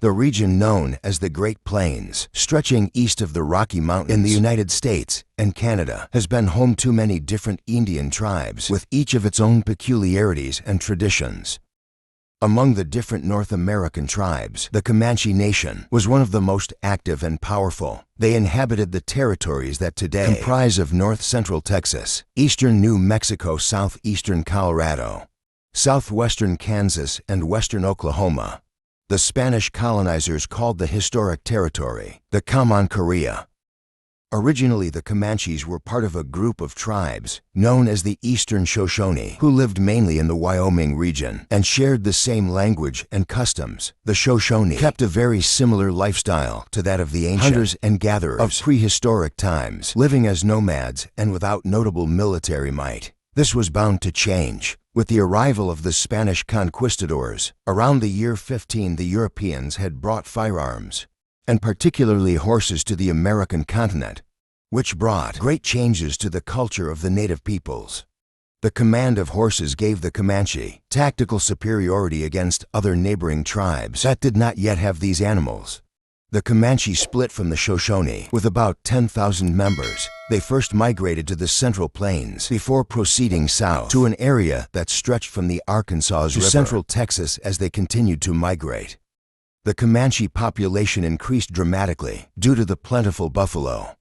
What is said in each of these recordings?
The region known as the Great Plains, stretching east of the Rocky Mountains in the United States and Canada, has been home to many different Indian tribes with each of its own peculiarities and traditions. Among the different North American tribes, the Comanche Nation was one of the most active and powerful. They inhabited the territories that today comprise of north-central Texas, eastern New Mexico, southeastern Colorado, southwestern Kansas, and western Oklahoma. The Spanish colonizers called the historic territory the Comanche. Originally, the Comanches were part of a group of tribes known as the Eastern Shoshone, who lived mainly in the Wyoming region and shared the same language and customs. The Shoshone kept a very similar lifestyle to that of the ancient hunters and gatherers of prehistoric times, living as nomads and without notable military might. This was bound to change with the arrival of the Spanish conquistadors. Around the year 15, the Europeans had brought firearms, and particularly horses, to the American continent, which brought great changes to the culture of the native peoples. The command of horses gave the Comanche tactical superiority against other neighboring tribes that did not yet have these animals. The Comanche split from the Shoshone with about 10,000 members. They first migrated to the Central Plains before proceeding south to an area that stretched from the Arkansas River to central Texas. As they continued to migrate, the Comanche population increased dramatically due to the plentiful buffalo.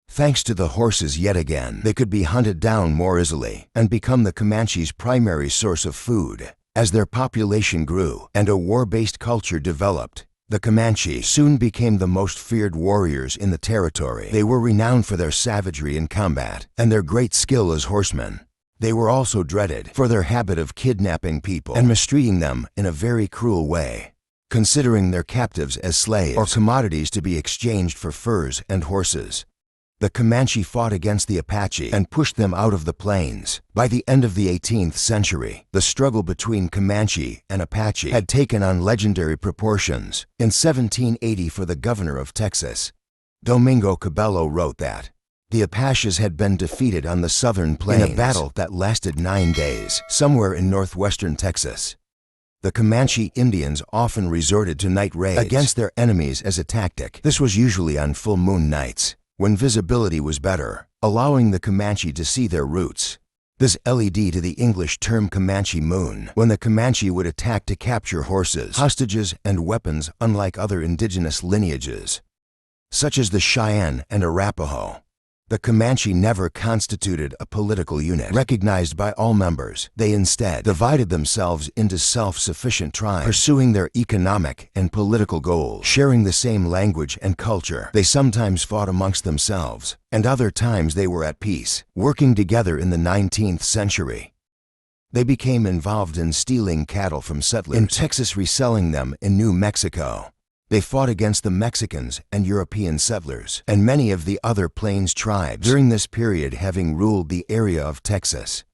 Thanks to the horses, yet again, they could be hunted down more easily and become the Comanche's primary source of food. As their population grew and a war-based culture developed, the Comanche soon became the most feared warriors in the territory. They were renowned for their savagery in combat and their great skill as horsemen. They were also dreaded for their habit of kidnapping people and mistreating them in a very cruel way, considering their captives as slaves or commodities to be exchanged for furs and horses. The Comanche fought against the Apache and pushed them out of the plains. By the end of the 18th century, the struggle between Comanche and Apache had taken on legendary proportions. In 1780, for the governor of Texas, Domingo Cabello, wrote that the Apaches had been defeated on the southern plains in a battle that lasted 9 days, somewhere in northwestern Texas. The Comanche Indians often resorted to night raids against their enemies as a tactic. This was usually on full moon nights, when visibility was better, allowing the Comanche to see their routes. This led to the English term Comanche moon, when the Comanche would attack to capture horses, hostages, and weapons. Unlike other indigenous lineages, such as the Cheyenne and Arapaho, the Comanche never constituted a political unit recognized by all members. They instead divided themselves into self-sufficient tribes, pursuing their economic and political goals, sharing the same language and culture. They sometimes fought amongst themselves, and other times they were at peace, working together. In the 19th century, they became involved in stealing cattle from settlers in Texas, reselling them in New Mexico. They fought against the Mexicans and European settlers and many of the other Plains tribes during this period, having ruled the area of Texas,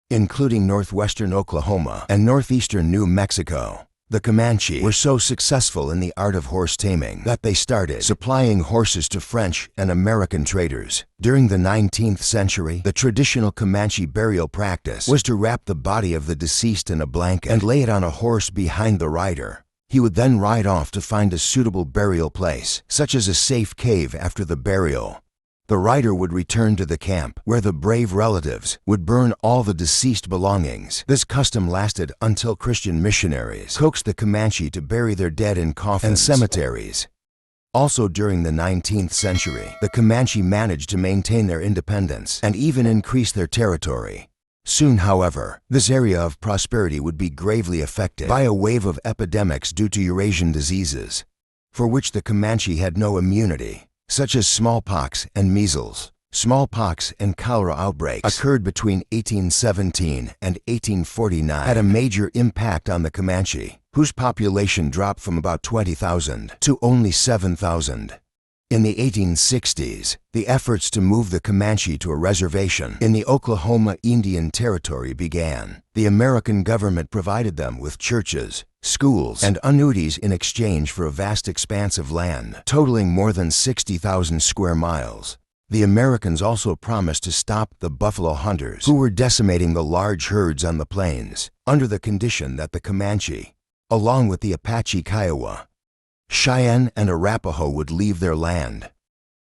including northwestern Oklahoma and northeastern New Mexico. The Comanche were so successful in the art of horse taming that they started supplying horses to French and American traders. During the 19th century, the traditional Comanche burial practice was to wrap the body of the deceased in a blanket and lay it on a horse behind the rider. He would then ride off to find a suitable burial place, such as a safe cave. After the burial, the rider would return to the camp, where the brave relatives would burn all the deceased belongings. This custom lasted until Christian missionaries coaxed the Comanche to bury their dead in coffins and cemeteries. Also during the 19th century, the Comanche managed to maintain their independence and even increase their territory. Soon, however, this area of prosperity would be gravely affected by a wave of epidemics due to Eurasian diseases, for which the Comanche had no immunity, such as smallpox and measles. Smallpox and cholera outbreaks occurred between 1817 and 1849, had a major impact on the Comanche, whose population dropped from about 20,000 to only 7,000. In the 1860s, the efforts to move the Comanche to a reservation in the Oklahoma Indian Territory began. The American government provided them with churches, schools, and annuities in exchange for a vast expanse of land, totaling more than 60,000 square miles. The Americans also promised to stop the buffalo hunters who were decimating the large herds on the plains, under the condition that the Comanche, along with the Apache Kiowa, Cheyenne and Arapaho would leave their land.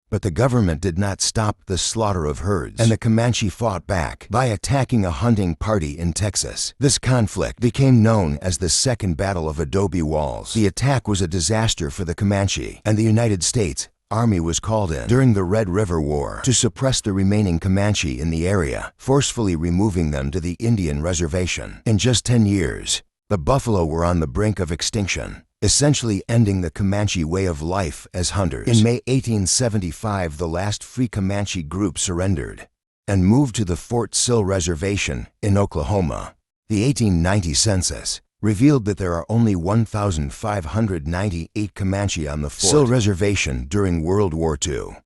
But the government did not stop the slaughter of herds, and the Comanche fought back by attacking a hunting party in Texas. This conflict became known as the Second Battle of Adobe Walls. The attack was a disaster for the Comanche, and the United States Army was called in during the Red River War to suppress the remaining Comanche in the area, forcefully removing them to the Indian reservation. In just 10 years, the buffalo were on the brink of extinction, essentially ending the Comanche way of life as hunters. In May 1875, the last free Comanche group surrendered and moved to the Fort Sill Reservation in Oklahoma. The 1890 census revealed that there are only 1,598 Comanche on the Fort Sill Reservation during World War II.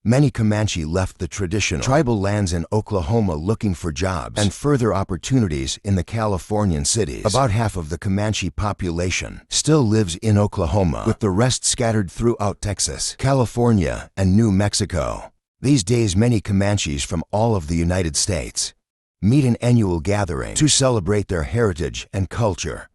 Many Comanche left the traditional tribal lands in Oklahoma looking for jobs and further opportunities in the Californian cities. About half of the Comanche population still lives in Oklahoma, with the rest scattered throughout Texas, California, and New Mexico. These days, many Comanches from all of the United States meet in annual gatherings to celebrate their heritage and culture.